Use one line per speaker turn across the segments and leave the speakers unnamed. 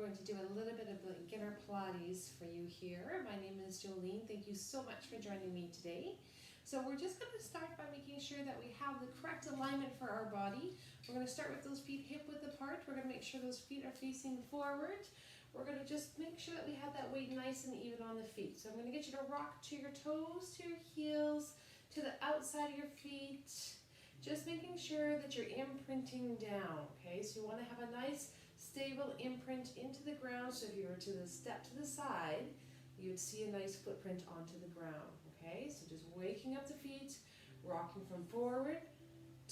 going to do a little bit of beginner Pilates for you here. My name is Jolene. Thank you so much for joining me today. So we're just going to start by making sure that we have the correct alignment for our body. We're going to start with those feet hip width apart. We're going to make sure those feet are facing forward. We're going to just make sure that we have that weight nice and even on the feet. So I'm going to get you to rock to your toes, to your heels, to the outside of your feet. Just making sure that you're imprinting down, okay? So you want to have a nice stable imprint into the ground. So if you were to step to the side, you'd see a nice footprint onto the ground, okay? So just waking up the feet, rocking from forward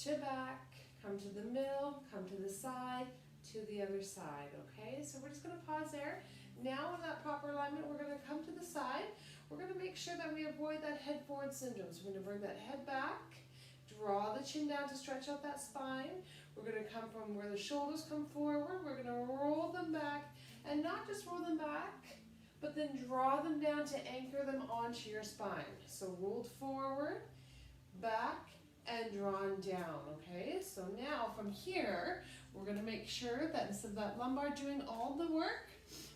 to back, come to the middle, come to the side, to the other side, okay? So we're just going to pause there. Now in that proper alignment, we're going to come to the side. We're going to make sure that we avoid that head forward syndrome. So we're going to bring that head back, draw the chin down to stretch out that spine. We're going to come from where the shoulders come forward. We're going to roll them back, and not just roll them back, but then draw them down to anchor them onto your spine. So rolled forward, back, and drawn down, okay? So now from here, we're going to make sure that instead of that lumbar doing all the work,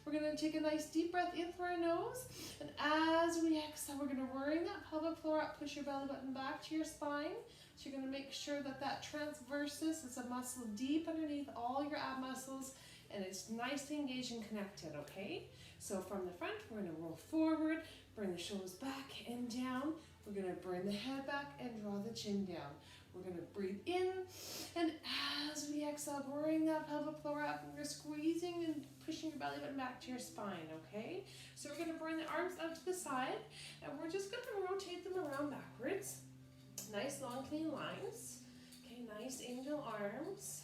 we're going to take a nice deep breath in through our nose, and as we exhale, we're going to bring that pelvic floor up, push your belly button back to your spine. So you're going to make sure that that transversus is a muscle deep underneath all your ab muscles, and it's nicely engaged and connected, okay? So from the front, we're going to roll forward, bring the shoulders back and down. We're going to bring the head back and draw the chin down. We're going to breathe in, and as we exhale, bring that pelvic floor up, and you're squeezing and pushing your belly button back to your spine, okay? So we're going to bring the arms out to the side, and we're just going to rotate them around backwards. Nice long clean lines. Okay, nice angel arms.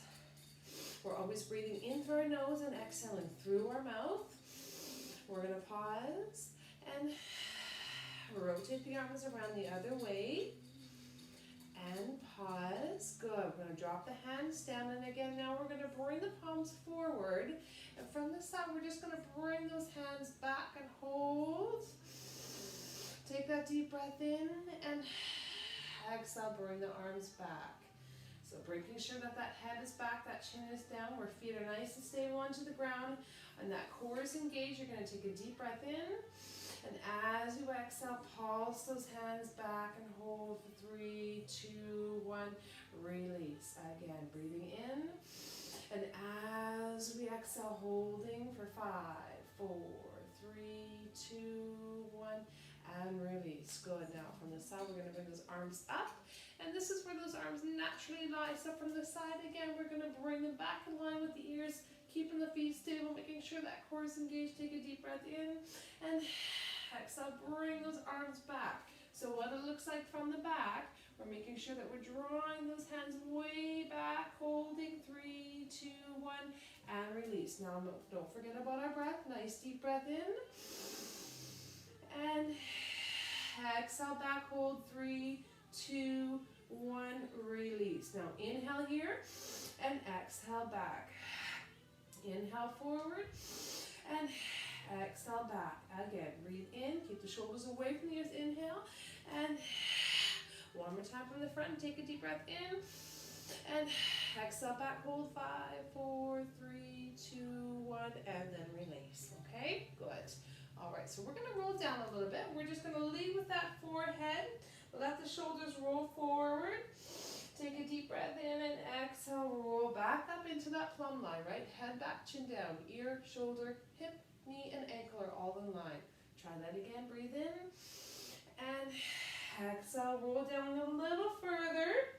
We're always breathing in through our nose and exhaling through our mouth. We're going to pause and rotate the arms around the other way. And pause. Good. We're going to drop the hands down, and again now we're going to bring the palms forward, and from the side we're just going to bring those hands back and hold. Take that deep breath in and exhale, bring the arms back. So making sure that that head is back, that chin is down, where feet are nice and stable onto the ground, and that core is engaged. You're going to take a deep breath in, and as you exhale, pulse those hands back and hold for 3, 2, 1, release. Again, breathing in, and as we exhale, holding for 5, 4, 3, 2, 1, and release. Good. Now from the side, we're going to bring those arms up, and this is where those arms naturally lie. So from the side, again, we're going to bring them back in line with the ears, keeping the feet stable, making sure that core is engaged. Take a deep breath in, and exhale, bring those arms back. So what it looks like from the back, we're making sure that we're drawing those hands way back, holding 3, 2, 1, and release. Now don't forget about our breath. Nice deep breath in, and exhale back, hold 3, 2, 1, release. Now inhale here, and exhale back. Inhale forward, and exhale back. Again, breathe in, keep the shoulders away from the ears, inhale, and one more time from the front, take a deep breath in, and exhale back, hold 5, 4, 3, 2, 1, and then release, okay? Good. All right, so we're going to roll down a little bit. We're just going to lead with that forehead, let the shoulders roll forward. Take a deep breath in and exhale, roll back up into that plumb line, right? Head back, chin down, ear, shoulder, hip, knee, and ankle are all in line. Try that again, breathe in, and exhale, roll down a little further.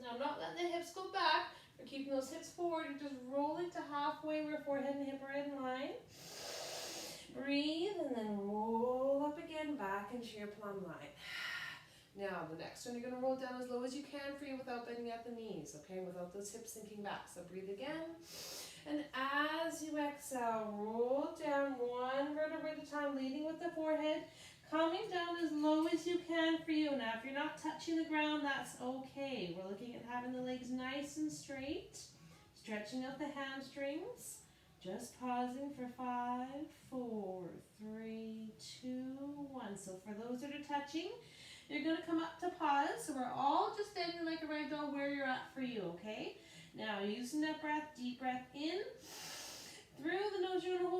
Now I'm not letting the hips go back, we're keeping those hips forward, you're just rolling to halfway where forehead and hip are in line. Breathe, and then roll up again, back into your plumb line. Now, the next one, you're going to roll down as low as you can for you without bending at the knees, okay, without those hips sinking back. So breathe again. And as you exhale, roll down one vertebra at a time, leading with the forehead, coming down as low as you can for you. Now, if you're not touching the ground, that's okay. We're looking at having the legs nice and straight, stretching out the hamstrings. Just pausing for 5, 4, 3, 2, 1. So for those that are touching, you're going to come up to pause. So we're all just standing like a ragdoll where you're at for you, okay? Now using that breath, deep breath in. Through the nose, you're going to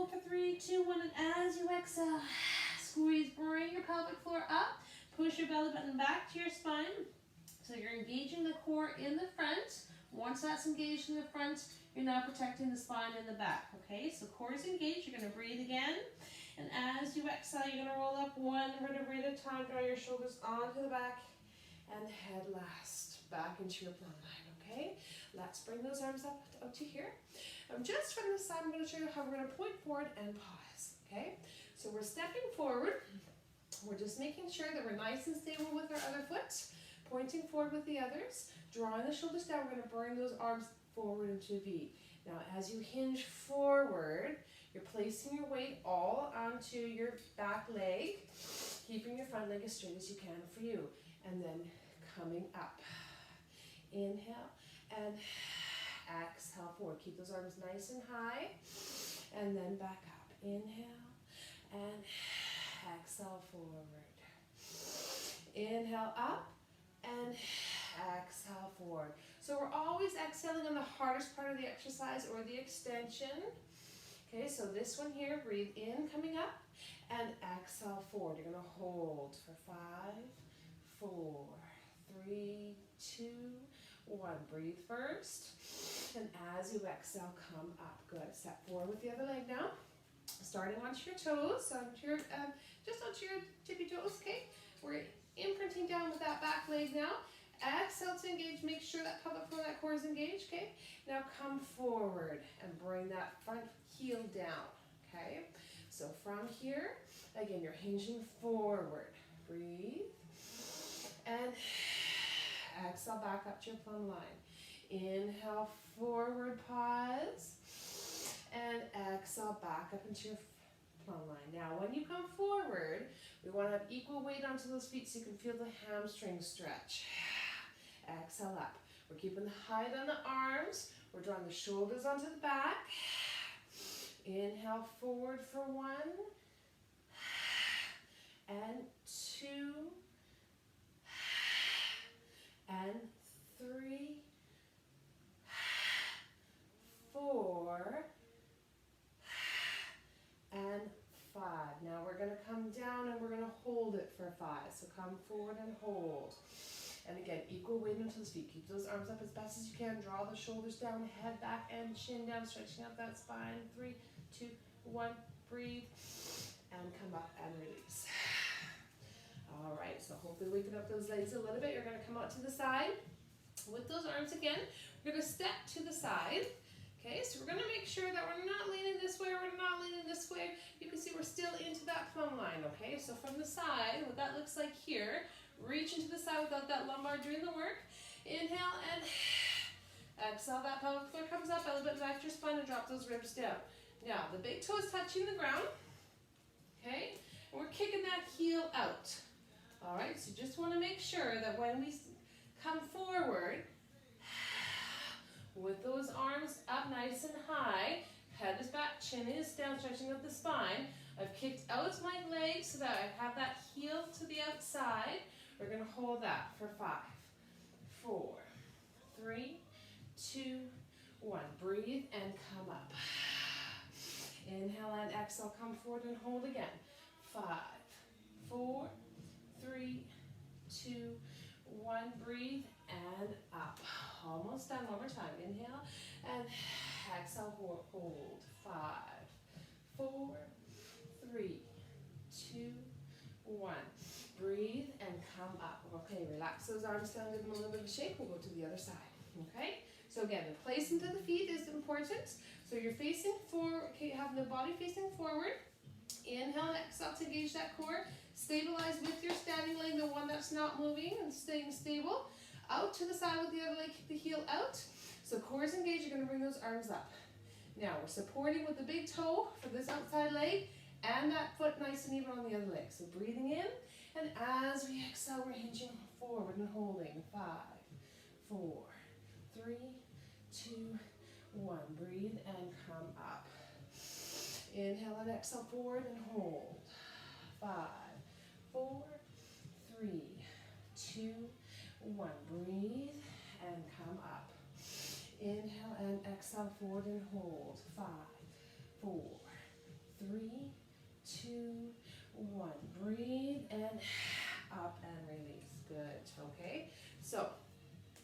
your belly button back to your spine. So you're engaging the core in the front. Once that's engaged in the front, you're now protecting the spine in the back, okay? So core is engaged, you're gonna breathe again. And as you exhale, you're gonna roll up one vertebrae at a time, draw your shoulders onto the back, and head last, back into your plumb line, okay? Let's bring those arms up to here. Just from the side, I'm gonna show you how we're gonna point forward and pause, okay? So we're stepping forward. We're just making sure that we're nice and stable with our other foot, pointing forward with the others, drawing the shoulders down. We're going to bring those arms forward into a V. Now, as you hinge forward, you're placing your weight all onto your back leg, keeping your front leg as straight as you can for you, and then coming up. Inhale and exhale forward. Keep those arms nice and high, and then back up. Inhale and exhale forward. Inhale up and exhale forward. So we're always exhaling on the hardest part of the exercise or the extension. Okay, so this one here, breathe in, coming up, and exhale forward. You're gonna hold for 5, 4, 3, 2, 1. Breathe first, and as you exhale, come up. Good. Step forward with the other leg now. Starting onto your toes, onto your, just onto your tippy toes, okay? We're imprinting down with that back leg now. Exhale to engage, make sure that pelvic floor, that core is engaged, okay? Now come forward and bring that front heel down, okay? So from here, again, you're hinging forward. Breathe. And exhale back up to your plumb line. Inhale, forward, pause. And exhale back up into your plumb line. Now, when you come forward, we want to have equal weight onto those feet so you can feel the hamstrings stretch. Exhale up. We're keeping the height on the arms. We're drawing the shoulders onto the back. Inhale forward for 1 and 2 and 3, 4 and 5. Now we're going to come down and we're going to hold it for 5. So come forward and hold. And again, equal weight onto the feet. Keep those arms up as best as you can. Draw the shoulders down, head back and chin down, stretching out that spine. 3, 2, 1. Breathe. And come up and release. All right, so hopefully waking up those legs a little bit. You're going to come out to the side. With those arms again, we're going to step to the side. Okay, so we're going to make sure that we're not leaning this way or we're not leaning this way. You can see we're still into that plumb line, okay? So from the side, what that looks like here, reach into the side without that lumbar doing the work. Inhale and exhale. That pelvic floor comes up, belly button back to your spine and drop those ribs down. Now, the big toe is touching the ground, okay? And we're kicking that heel out. All right, so just want to make sure that when we come forward, with those arms up nice and high, head is back, chin is down, stretching out the spine. I've kicked out my legs so that I have that heel to the outside. We're going to hold that for 5, 4, 3, 2, 1. Breathe and come up. Inhale and exhale, come forward and hold again. 5, 4, 3, 2, 1. Breathe and up. Almost done. One more time. Inhale and exhale. Hold. 5, 4, 3, 2, 1. Breathe and come up. Okay, relax those arms down, give them a little bit of a shake. We'll go to the other side. Okay? So again, the placement of the feet is important. So you're facing forward, okay, you have the body facing forward. Inhale and exhale to engage that core. Stabilize with your standing leg, the one that's not moving and staying stable. Out to the side with the other leg, kick the heel out. So core is engaged, you're going to bring those arms up. Now we're supporting with the big toe for this outside leg and that foot nice and even on the other leg. So breathing in, and as we exhale, we're hinging forward and holding. 5, 4, 3, 2, 1. Breathe and come up. Inhale and exhale forward and hold. 5, 4, 3, 2, 1. Breathe and come up. Inhale and exhale forward and hold. 5, 4, 3, 2, 1. Breathe and up and So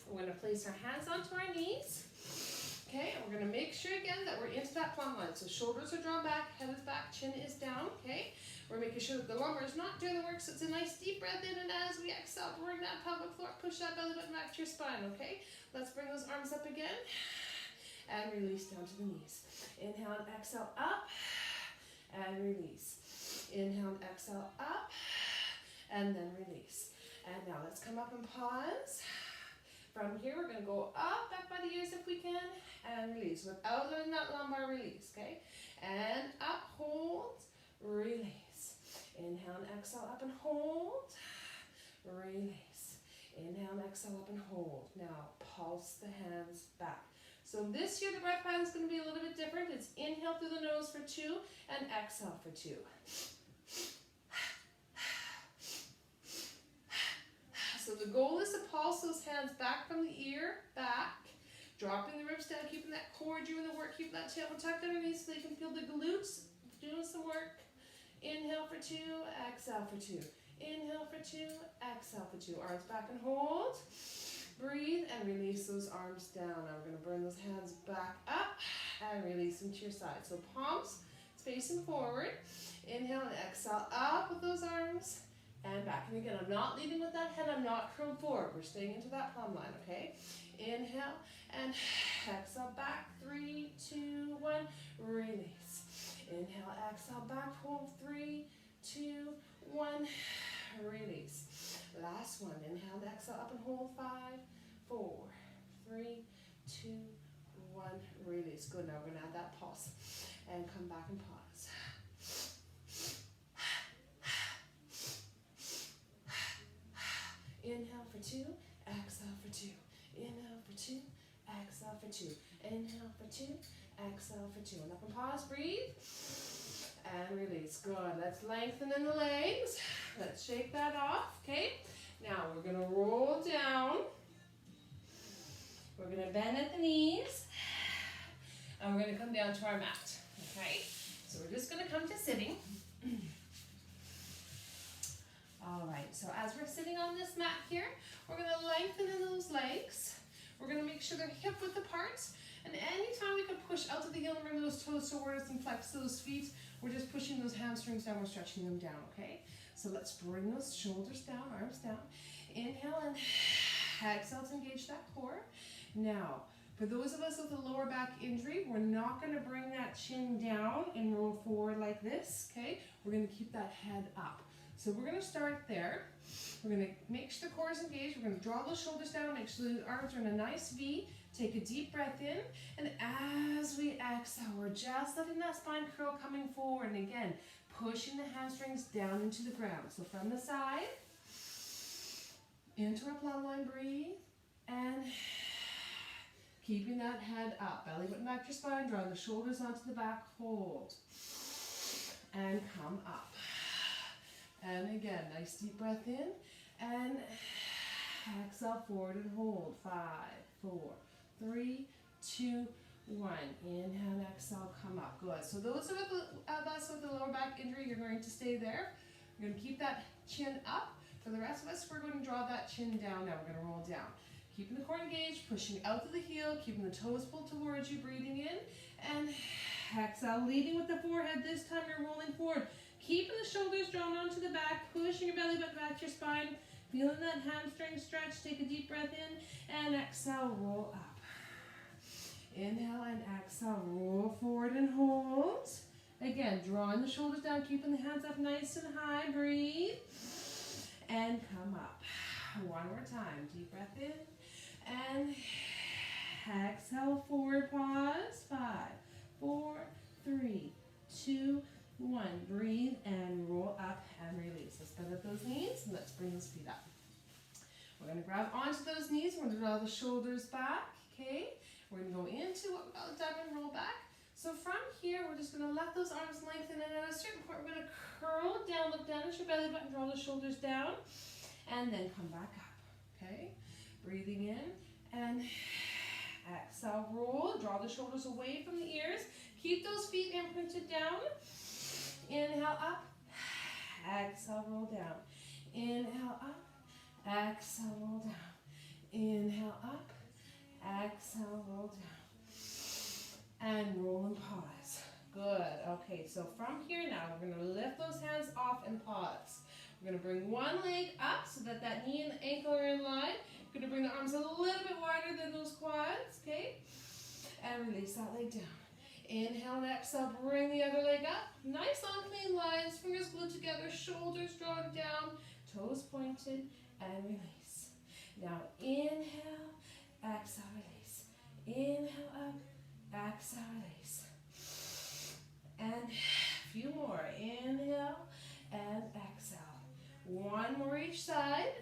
we're going to place our hands onto our knees. Okay, and we're going to make sure again that we're into that plumb line. So shoulders are drawn back, head is back, chin is down. Okay, we're making sure that the lumbar is not doing the work. So it's a nice deep breath in, and as we exhale, bring that pelvic floor, push that belly button back to your spine. Okay, let's bring those arms up again and release down to the knees. Inhale and exhale up and release. Inhale and exhale up and then release. And now let's come up and pause. From here, we're going to go up, back by the ears if we can, and release without letting that lumbar release, okay? And up, hold, release. Inhale and exhale, up and hold, release. Inhale and exhale, up and hold. Now, pulse the hands back. So this year, the breath pattern is going to be a little bit different. It's inhale through the nose for 2 and exhale for 2. So the goal is to pulse those hands back from the ear, back, dropping the ribs down, keeping that core doing the work, keeping that tailbone tucked underneath so you can feel the glutes doing some work. Inhale for 2, exhale for 2. Inhale for 2, exhale for 2. Arms back and hold. Breathe and release those arms down. Now we're going to bring those hands back up and release them to your side. So palms facing forward. Inhale and exhale up with those arms. And back. And again, I'm not leading with that head. I'm not curled forward. We're staying into that plumb line, okay? Inhale and exhale back. 3, 2, 1. Release. Inhale, exhale back. Hold. 3, 2, 1. Release. Last one. Inhale and exhale up and hold. 5, 4, 3, 2, 1. Release. Good. Now we're going to add that pulse. And come back and pause. Inhale for 2, exhale for 2. Inhale for 2, exhale for 2. Inhale for 2, exhale for 2. And up and pause, breathe. And release. Good. Let's lengthen in the legs. Let's shake that off, okay? Now we're going to roll down. We're going to bend at the knees. And we're going to come down to our mat, okay? So we're just going to come to sitting. All right, so as we're sitting on this mat here, we're going to lengthen in those legs. We're going to make sure they're hip width apart. And anytime we can push out to the heel and bring those toes towards and flex those feet, we're just pushing those hamstrings down, we're stretching them down, okay? So let's bring those shoulders down, arms down. Inhale and exhale to engage that core. Now, for those of us with a lower back injury, we're not going to bring that chin down and roll forward like this, okay? We're going to keep that head up. So we're going to start there. We're going to make sure the core is engaged. We're going to draw those shoulders down, make sure the arms are in a nice V. Take a deep breath in. And as we exhale, we're just letting that spine curl coming forward. And again, pushing the hamstrings down into the ground. So from the side, into our plumb line, breathe. And keeping that head up. Belly button back to your spine. Draw the shoulders onto the back. Hold. And come up. And again, nice deep breath in, and exhale forward and hold. 5, 4, 3, 2, 1. Inhale and exhale, come up. Good. So those of us with the lower back injury, you're going to stay there. You're going to keep that chin up. For the rest of us, we're going to draw that chin down. Now we're going to roll down. Keeping the core engaged, pushing out to the heel, keeping the toes pulled towards you, breathing in, and exhale, leading with the forehead. This time you're rolling forward. Keeping the shoulders drawn onto the back, pushing your belly button back to your spine, feeling that hamstring stretch. Take a deep breath in and exhale, roll up. Inhale and exhale, roll forward and hold. Again, drawing the shoulders down, keeping the hands up nice and high. Breathe and come up. One more time. Deep breath in and exhale, forward, pause. 5, 4, 3, 2, 1. Breathe and roll up and release. Let's bend at those knees and let's bring those feet up. We're going to grab onto those knees. We're going to draw the shoulders back, okay? We're going to go into what we call a diamond roll back. So from here, we're just going to let those arms lengthen, and at a certain point, we're going to curl down, look down at your belly button, draw the shoulders down, and then come back up, okay? Breathing in, and exhale, roll, draw the shoulders away from the ears. Keep those feet imprinted down. Inhale up, exhale, roll down. Inhale up, exhale, roll down. Inhale up. Exhale, roll down. And roll and pause. Good. Okay, so from here now, we're going to lift those hands off and pause. We're going to bring one leg up so that that knee and ankle are in line. We're going to bring the arms a little bit wider than those quads, okay? And release that leg down. Inhale and exhale, bring the other leg up. Nice long clean lines, fingers glued together, shoulders drawn down, toes pointed, and release. Now inhale, exhale, release. Inhale up, exhale, release. And a few more. Inhale and exhale. One more each side.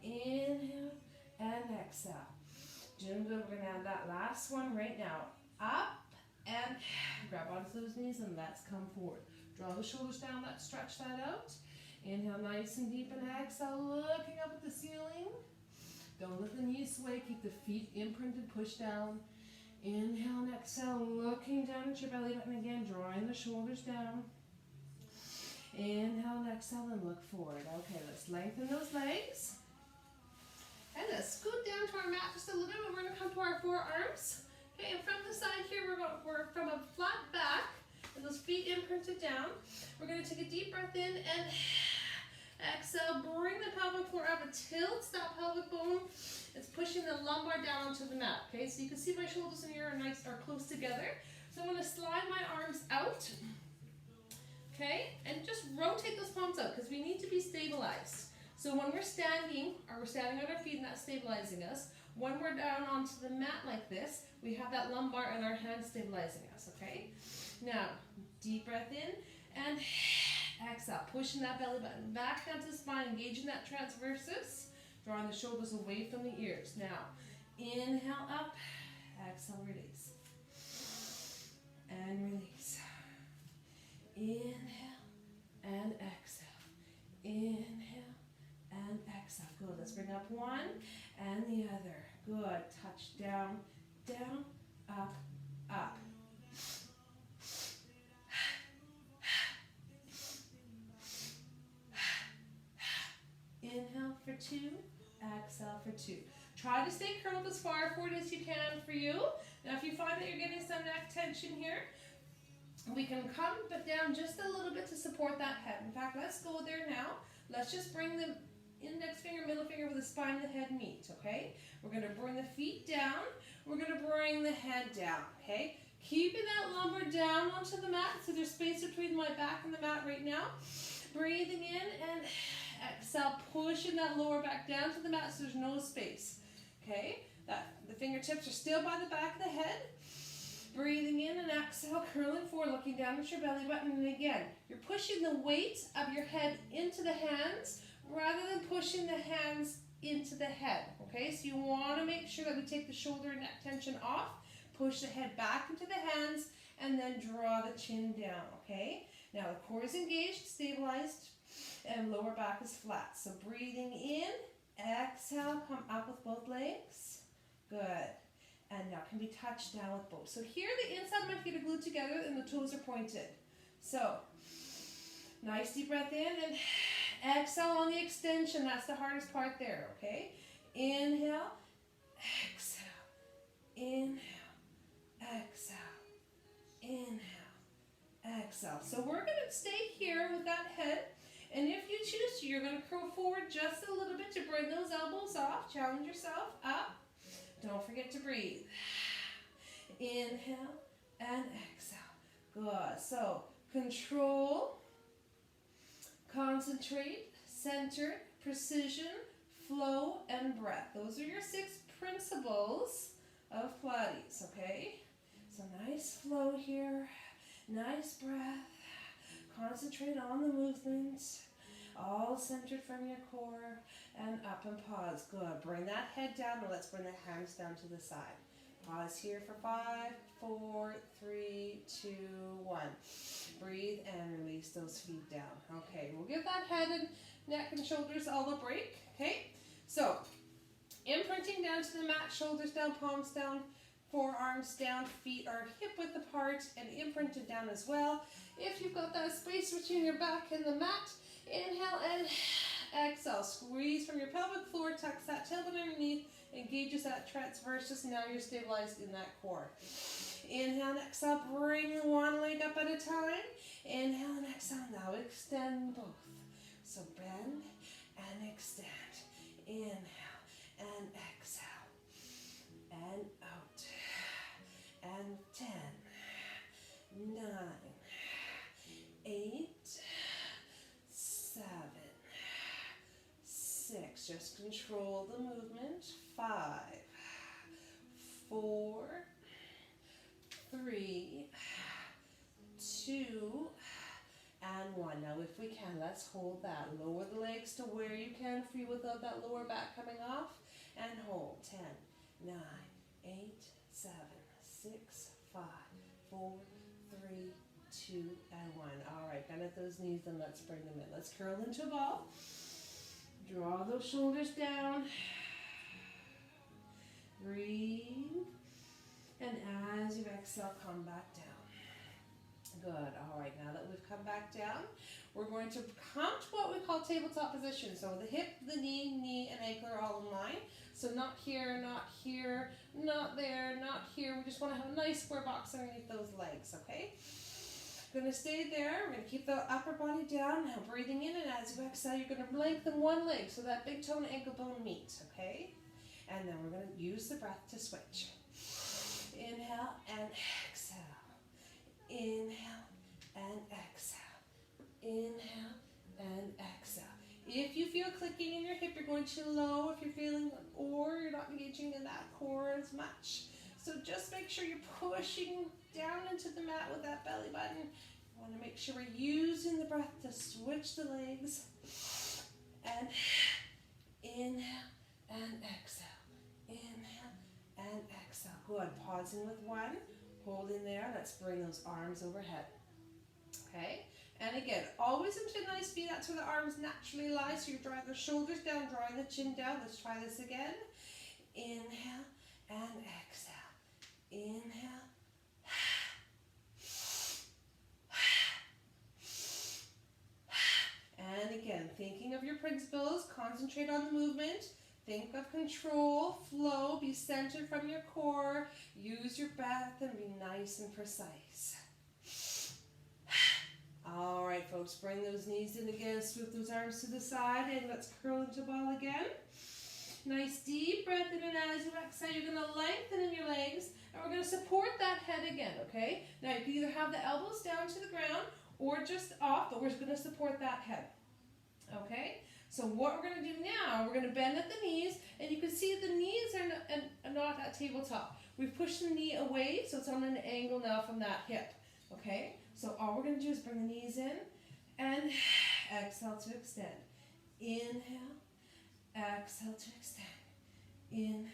Inhale and exhale. Doing good. We're going to add that last one right now. Up and grab onto those knees and let's come forward. Draw the shoulders down. Let's stretch that out. Inhale nice and deep and exhale, looking up at the ceiling. Don't let the knees sway. Keep the feet imprinted, push down. Inhale and exhale, looking down at your belly button again, drawing the shoulders down. Inhale and exhale and look forward. Okay, let's lengthen those legs. And let's scoot down to our mat just a little bit. We're going to come to our forearms. Okay, and from the side here, we're from a flat back, and those feet imprinted down. We're going to take a deep breath in and exhale. Bring the pelvic floor up. It tilts that pelvic bone. It's pushing the lumbar down onto the mat. Okay, so you can see my shoulders in here are close together. So I'm going to slide my arms out. Okay, and just rotate those palms out because we need to be stabilized. So when we're standing on our feet and that's stabilizing us, when we're down onto the mat like this, we have that lumbar and our hands stabilizing us, okay? Now, deep breath in and exhale, pushing that belly button back down to the spine, engaging that transversus, drawing the shoulders away from the ears. Now, inhale up, exhale, release. And release. Inhale and exhale. Inhale and exhale. Good. Let's bring up one and the other. Good. Touch down, down, up, up. Inhale for two, exhale for two. Try to stay curled as far forward as you can for you. Now if you find that you're getting some neck tension here, we can come down just a little bit to support that head. In fact, let's go there now. Let's just bring the index finger, middle finger where the spine and the head meet, okay? We're going to bring the feet down. We're going to bring the head down, okay? Keeping that lumbar down onto the mat, so there's space between my back and the mat right now. Breathing in and exhale, pushing that lower back down to the mat so there's no space, okay? The fingertips are still by the back of the head. Breathing in and exhale, curling forward, looking down at your belly button. And again, you're pushing the weight of your head into the hands rather than pushing the hands into the head, okay? So you want to make sure that we take the shoulder and neck tension off, push the head back into the hands, and then draw the chin down, okay? Now the core is engaged, stabilized, and lower back is flat. So breathing in, exhale, come up with both legs. Good. And now can be touched down with both. So here the inside of my feet are glued together and the toes are pointed. So nice deep breath in and exhale on the extension. That's the hardest part there, okay? Inhale, exhale, inhale, exhale, inhale, exhale. So we're going to stay here with that head. And if you choose to, you're going to curl forward just a little bit to bring those elbows off. Challenge yourself up. Don't forget to breathe. Inhale and exhale. Good. So control, concentrate, center, precision, flow, and breath. Those are your 6 principles of Pilates, okay? So nice flow here, nice breath. Concentrate on the movement, all centered from your core, and up and pause. Good. Bring that head down, and let's bring the hands down to the side. Pause here for 5, 4, 3, 2, 1. Breathe and release those feet down. Okay, we'll give that head and neck and shoulders all a break. Okay, so imprinting down to the mat, shoulders down, palms down, forearms down, feet are hip width apart and imprinted down as well. If you've got that space between your back and the mat, inhale and exhale, squeeze from your pelvic floor, tucks that tailbone underneath, engages that transversus, now you're stabilized in that core. Inhale and exhale, bring one leg up at a time. Inhale and exhale, now extend both. So bend and extend. Inhale and exhale. And out. And 10, 9, 8, 7, 6. Just control the movement. 5, 4, 3, 2, and 1. Now if we can, let's hold that. Lower the legs to where you can for you without that lower back coming off. And hold. 10, 9, 8, 7, 6, 5, 4, 3, 2, and 1. All right, bend at those knees, and let's bring them in. Let's curl into a ball. Draw those shoulders down. Breathe. And as you exhale, come back down. Good. All right, now that we've come back down, we're going to come to what we call tabletop position. So the hip, the knee, and ankle are all in line. So not here, not here, not there, not here. We just want to have a nice square box underneath those legs, okay? Going to stay there. We're going to keep the upper body down. Now breathing in, and as you exhale, you're going to lengthen one leg so that big toe and ankle bone meet, okay? And then we're going to use the breath to switch. Inhale and exhale. Inhale and exhale. Inhale and exhale. If you feel clicking in your hip, you're going too low if you're feeling, or you're not engaging in that core as much. So just make sure you're pushing down into the mat with that belly button. You want to make sure we're using the breath to switch the legs. And inhale and exhale. Inhale and exhale. Good. Pausing with one. Hold in there. Let's bring those arms overhead. Okay. And again, always into a nice V. That's where the arms naturally lie. So you're drawing the shoulders down, drawing the chin down. Let's try this again. Inhale and exhale. Inhale. And again, thinking of your principles, concentrate on the movement. Think of control, flow, be centered from your core. Use your breath and be nice and precise. All right, folks, bring those knees in again, swoop those arms to the side, and let's curl into ball again. Nice deep breath in, and as you exhale, you're going to lengthen in your legs, and we're going to support that head again, okay? Now, you can either have the elbows down to the ground or just off, but we're going to support that head, okay? So what we're going to do now, we're going to bend at the knees, and you can see the knees are not at tabletop. We've pushed the knee away, so it's on an angle now from that hip, okay? So all we're going to do is bring the knees in and exhale to extend. Inhale, exhale to extend. Inhale.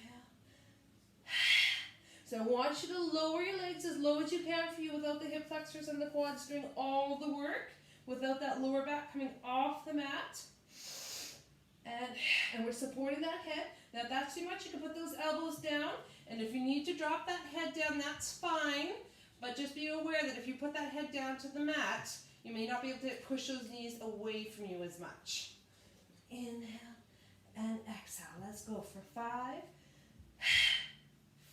So I want you to lower your legs as low as you can for you without the hip flexors and the quads doing all the work, without that lower back coming off the mat. And we're supporting that head. Now if that's too much, you can put those elbows down. And if you need to drop that head down, that's fine. But just be aware that if you put that head down to the mat, you may not be able to push those knees away from you as much. Inhale and exhale. Let's go for 5,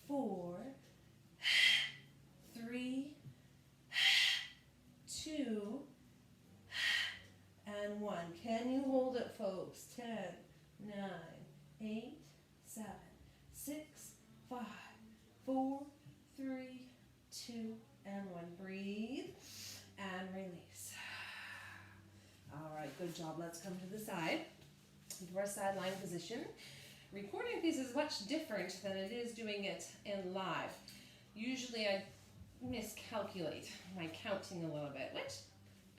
4, 3, 2, and 1. Can you hold it, folks? 10, 9, 8, 7, 6, 5, 4, 3, 2, and 1. Breathe and release. All right, good job. Let's come to the side. Into our side lying position. Recording these is much different than it is doing it in live. Usually I miscalculate my counting a little bit, which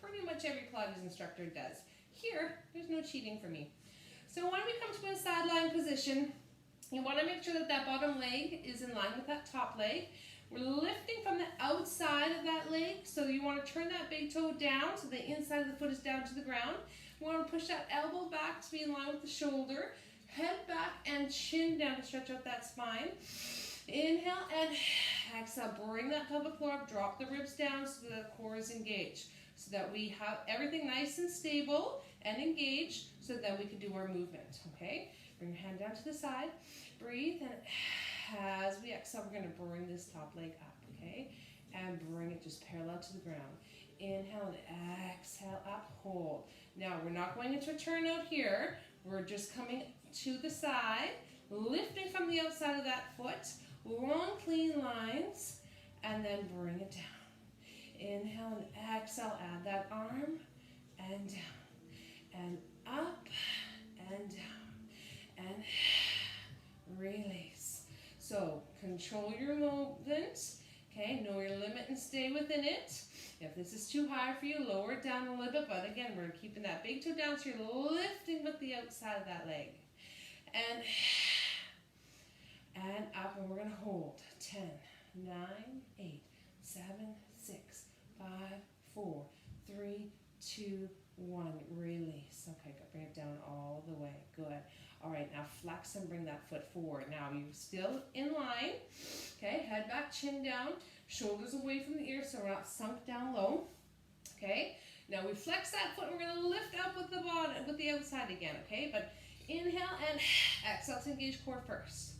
pretty much every Pilates instructor does. Here, there's no cheating for me. So when we come to a side lying position, you want to make sure that that bottom leg is in line with that top leg. We're lifting from the outside of that leg, so you want to turn that big toe down so the inside of the foot is down to the ground. We want to push that elbow back to be in line with the shoulder. Head back and chin down to stretch out that spine. Inhale and exhale. Bring that pelvic floor up. Drop the ribs down so the core is engaged. so that we have everything nice and stable and engaged so that we can do our movement, okay? Bring your hand down to the side, breathe, and as we exhale, we're going to bring this top leg up, okay? And bring it just parallel to the ground. Inhale and exhale up, hold. Now, we're not going into a turnout here. We're just coming to the side, lifting from the outside of that foot, long, clean lines, and then bring it down. Inhale and exhale, add that arm, and down, and up, and down, and release. So, control your movement, okay? Know your limit and stay within it. If this is too high for you, lower it down a little bit, but again, we're keeping that big toe down, so you're lifting with the outside of that leg. And up, and we're going to hold. 10, 9, 8, 7, 6, 5, 4, 3, 2, 1. Release. Okay, good. Bring it down all the way. Good. All right, now flex and bring that foot forward. Now you're still in line. Okay, head back, chin down, shoulders away from the ear so we're not sunk down low. Okay, now we flex that foot and we're going to lift up with the bottom, with the outside again. Okay, but inhale and exhale to engage core first.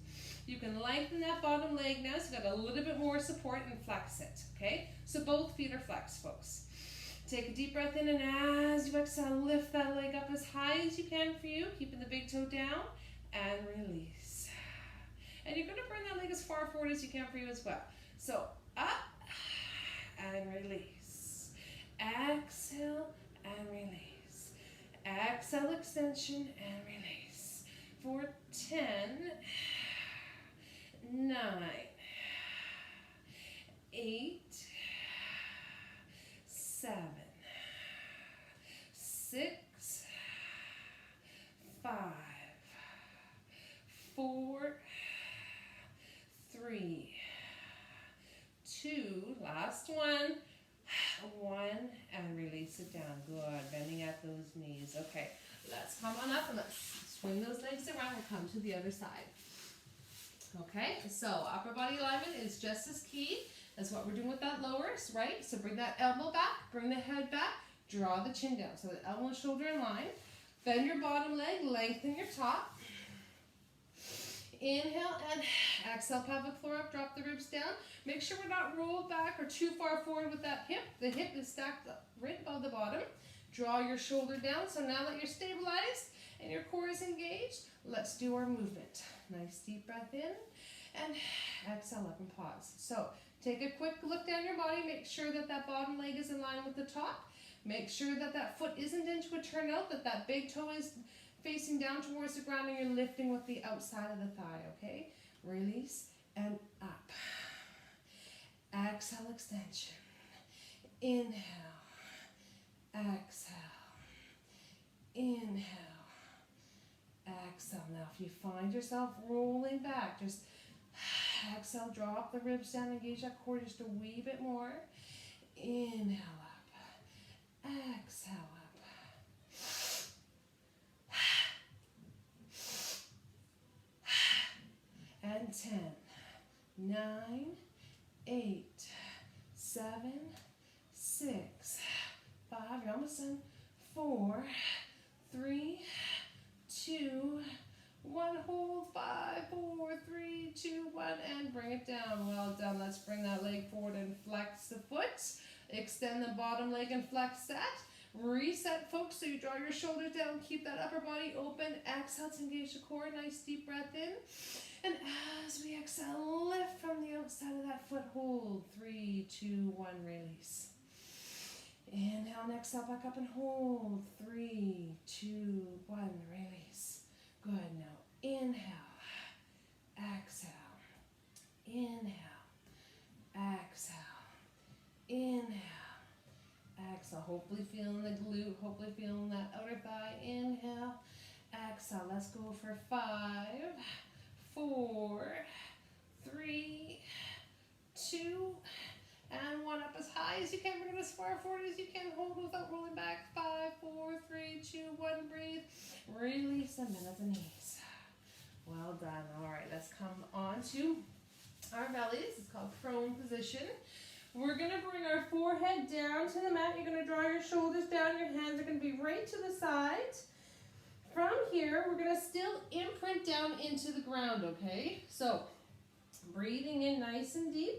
You can lengthen that bottom leg now, so you got a little bit more support, and flex it, okay? So both feet are flexed, folks. Take a deep breath in, and as you exhale, lift that leg up as high as you can for you, keeping the big toe down, and release. And you're gonna bring that leg as far forward as you can for you as well. So up, and release. Exhale, and release. Exhale, extension, and release. For 10, 9, 8, 7, 6, 5, 4, 3, 2, last one, and release it down. Good, bending at those knees. Okay, let's come on up and let's swing those legs around and come to the other side. Okay, so upper body alignment is just as key as what we're doing with that lower, right? So bring that elbow back, bring the head back, draw the chin down. So the elbow and shoulder in line. Bend your bottom leg, lengthen your top. Inhale and exhale, pelvic floor up, drop the ribs down. Make sure we're not rolled back or too far forward with that hip. The hip is stacked up right above the bottom. Draw your shoulder down. So now that you're stabilized and your core is engaged, let's do our movement. Nice deep breath in and exhale up and pause. So take a quick look down your body. Make sure that that bottom leg is in line with the top. Make sure that that foot isn't into a turnout, that that big toe is facing down towards the ground and you're lifting with the outside of the thigh, okay? Release and up. Exhale, extension. Inhale. Exhale. Inhale. Exhale. Now if you find yourself rolling back, just exhale, drop the ribs down, engage that core just a wee bit more. Inhale up. Exhale up. And 10, 9, 8, 7, 6, 5, you're almost done, 4, 3, 2, 1, hold, 5, 4, 3, 2, 1, and bring it down. Well done. Let's bring that leg forward and flex the foot. Extend the bottom leg and flex that. Reset, folks, so you draw your shoulders down, keep that upper body open. Exhale to engage the core. Nice deep breath in. And as we exhale, lift from the outside of that foot. Hold. 3, 2, 1, release. Inhale and exhale, back up and hold. 3, 2, 1, release. Good. Now inhale, exhale, inhale, exhale, inhale, exhale. Hopefully feeling the glute, hopefully feeling that outer thigh. Inhale, exhale. Let's go for 5, 4, 3, 2, and 1. Up as high as you can. Bring it as far forward as you can. Hold without rolling back. 5, 4, 3, 2, 1. Breathe. Release and bend at the knees. Well done. All right, let's come on to our bellies. It's called prone position. We're going to bring our forehead down to the mat. You're going to draw your shoulders down. Your hands are going to be right to the side. From here, we're going to still imprint down into the ground, okay? So, breathing in nice and deep.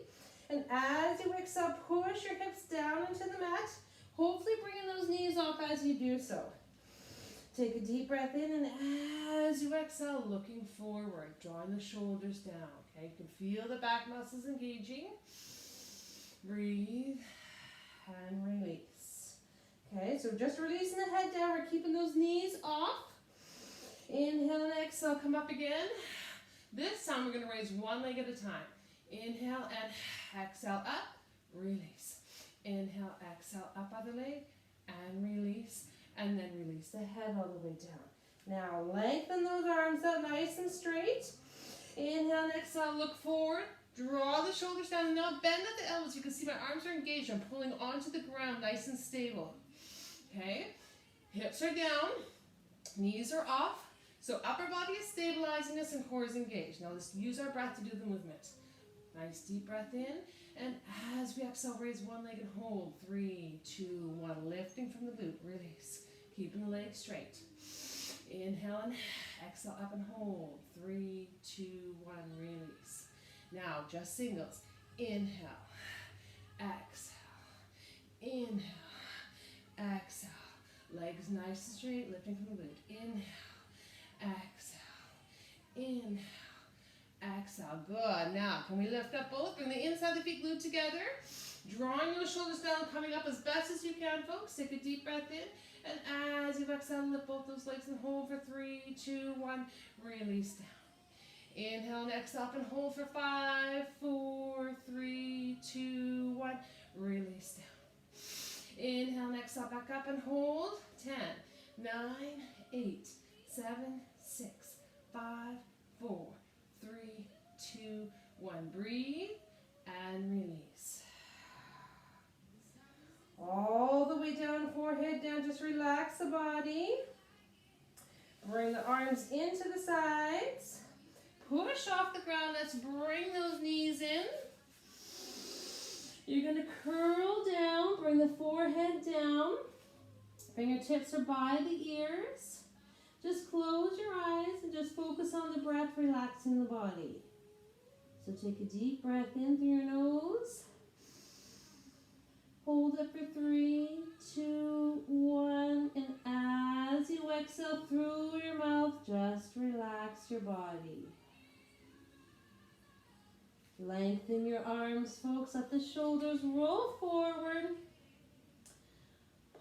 And as you exhale, push your hips down into the mat. Hopefully bringing those knees off as you do so. Take a deep breath in, and as you exhale, looking forward, drawing the shoulders down, okay? You can feel the back muscles engaging. Breathe and release. Okay, so just releasing the head down. We're keeping those knees off. Inhale and exhale, come up again. This time we're going to raise one leg at a time. Inhale and exhale up, release. Inhale, exhale, up other leg, and release. And then release the head all the way down. Now lengthen those arms out nice and straight. Inhale and exhale, look forward. Draw the shoulders down. Now bend at the elbows. You can see my arms are engaged. I'm pulling onto the ground nice and stable. Okay? Hips are down. Knees are off. So upper body is stabilizing us and core is engaged. Now let's use our breath to do the movement. Nice deep breath in. And as we exhale, raise one leg and hold. 3, 2, 1. Lifting from the glute. Release. Keeping the legs straight. Inhale and exhale up and hold. 3, 2, 1. Release. Now just singles. Inhale. Exhale. Inhale. Exhale. Legs nice and straight. Lifting from the glute. Inhale. Exhale. Inhale. Exhale. Good. Now, can we lift up both? Bring the inside of the feet glued together. Drawing those shoulders down, coming up as best as you can, folks. Take a deep breath in. And as you exhale, lift both those legs and hold for 3, 2, 1. Release down. Inhale and exhale up and hold for 5, 4, 3, 2, 1. Release down. Inhale and exhale back up and hold. 10, 9, 8, 7, 6, 5, 4, 3, 2, 1. Breathe and release. All the way down, forehead down. Just relax the body. Bring the arms into the sides. Push off the ground. Let's bring those knees in. You're going to curl down. Bring the forehead down. Fingertips are by the ears. Just close your eyes and just focus on the breath, relaxing the body. So take a deep breath in through your nose. Hold it for 3, 2, 1. And as you exhale through your mouth, just relax your body. Lengthen your arms, folks. Let the shoulders roll forward.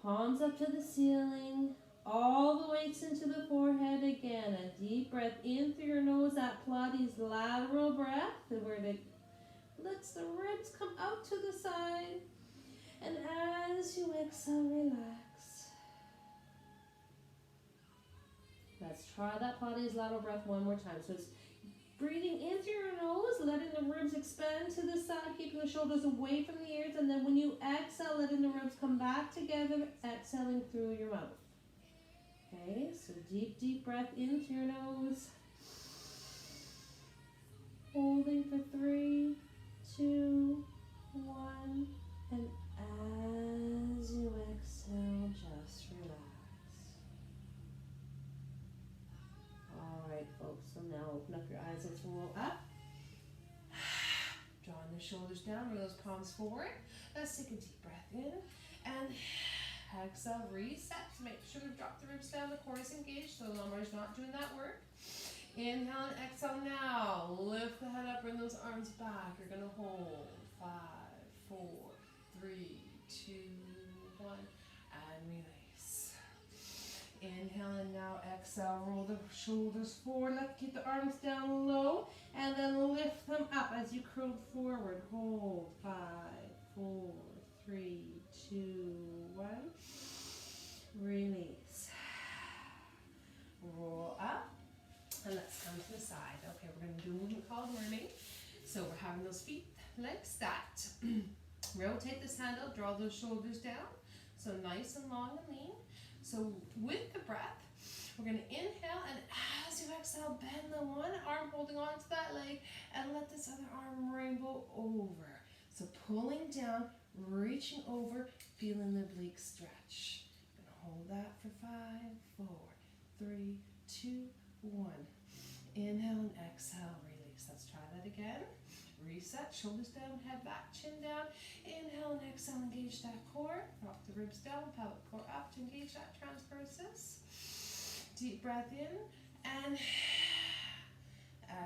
Palms up to the ceiling. All the weights into the forehead again. A deep breath in through your nose. That Pilates lateral breath. Where it lets the ribs come out to the side. And as you exhale, relax. Let's try that Pilates lateral breath one more time. So it's breathing in through your nose, letting the ribs expand to the side, keeping the shoulders away from the ears. And then when you exhale, letting the ribs come back together, exhaling through your mouth. Okay, so deep, deep breath in through your nose. Holding for 3, 2, 1. And as you exhale, just relax. All right, folks, so now open up your eyes. Let's roll up. Drawing the shoulders down, bring those palms forward. Let's take a deep breath in. And exhale, reset. Make sure to drop the ribs down. The core is engaged, so the lumbar is not doing that work. Inhale and exhale now. Lift the head up, bring those arms back. You're going to hold. 5, 4, 3, 2, 1, and release. Inhale and now exhale. Roll the shoulders forward. Let's keep the arms down low, and then lift them up as you curl forward. Hold. 5, 4, 3, 2, 1. Release. Roll up, and let's come to the side. Okay, we're going to do a movement called worming. So we're having those feet, legs stacked. Rotate this hand out, draw those shoulders down. So nice and long and lean. So with the breath, we're going to inhale, and as you exhale, bend the one arm holding on to that leg, and let this other arm rainbow over. So pulling down, reaching over, feeling the oblique stretch. Gonna hold that for 5, 4, 3, 2, 1. Inhale and exhale, release. Let's try that again. Reset, shoulders down, head back, chin down. Inhale and exhale, engage that core. Drop the ribs down, pelvic core up to engage that transversus. Deep breath in and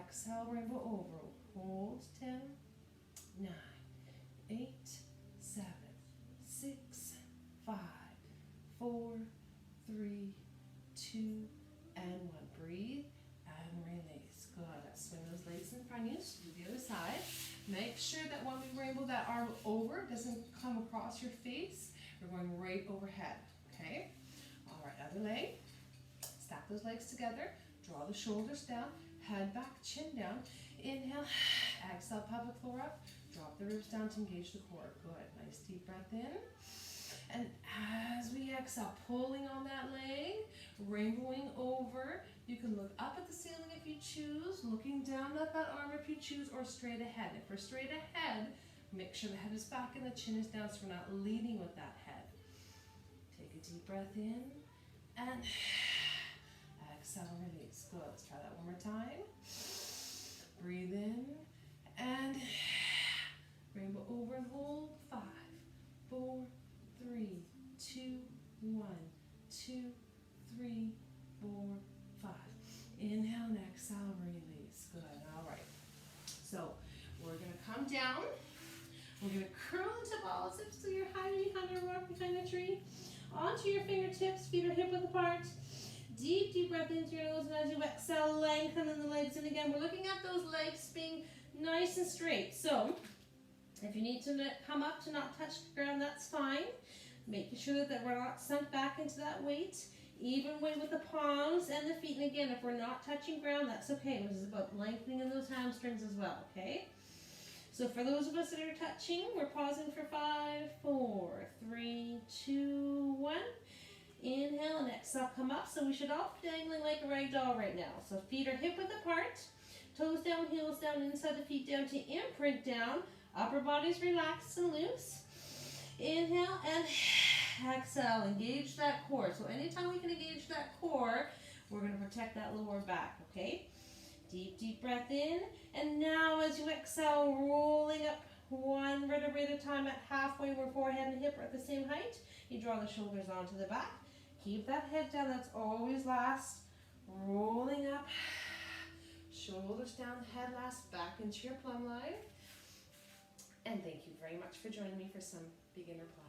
exhale, rainbow over. Hold 10, 9, 8, 7, 6, 5, 4, 3, 2, and 1. Breathe and release. Good. Let's swing those legs in front of you. So do the other side. Make sure that when we rainbow that arm over, it doesn't come across your face. We're going right overhead. Okay? All right, other leg. Stack those legs together. Draw the shoulders down. Head back, chin down. Inhale. Exhale, pelvic floor up. Drop the ribs down to engage the core. Good. Nice deep breath in. And as we exhale, pulling on that leg, rainbowing over. You can look up at the ceiling if you choose, looking down at that arm if you choose, or straight ahead. If we're straight ahead, make sure the head is back and the chin is down so we're not leading with that head. Take a deep breath in and exhale, release. Good. Let's try that one more time. Breathe in and rainbow over and hold. 5, 4, 3, 2, 1, 2, 3, 4, 5. Inhale and exhale, release. Good. All right. So we're going to come down. We're going to curl into balls so you're hiding behind a rock, behind a tree. Onto your fingertips, feet are hip width apart. Deep, deep breath into your nose, and as you exhale, lengthen the legs. And again, we're looking at those legs being nice and straight. So if you need to come up to not touch the ground, that's fine. Making sure that we're not sunk back into that weight. Even weight with the palms and the feet. And again, if we're not touching ground, that's okay. This is about lengthening in those hamstrings as well, okay? So for those of us that are touching, we're pausing for 5, 4, 3, 2, 1. Inhale and exhale, come up. So we should all be dangling like a rag doll right now. So feet are hip width apart. Toes down, heels down, inside the feet down to imprint down. Upper body's relaxed and loose. Inhale and exhale. Engage that core. So anytime we can engage that core, we're going to protect that lower back, okay? Deep, deep breath in. And now as you exhale, rolling up one vertebrae at a time at halfway where forehead and hip are at the same height. You draw the shoulders onto the back. Keep that head down. That's always last. Rolling up. Shoulders down, head last, back into your plumb line. And thank you very much for joining me for some beginner Pilates.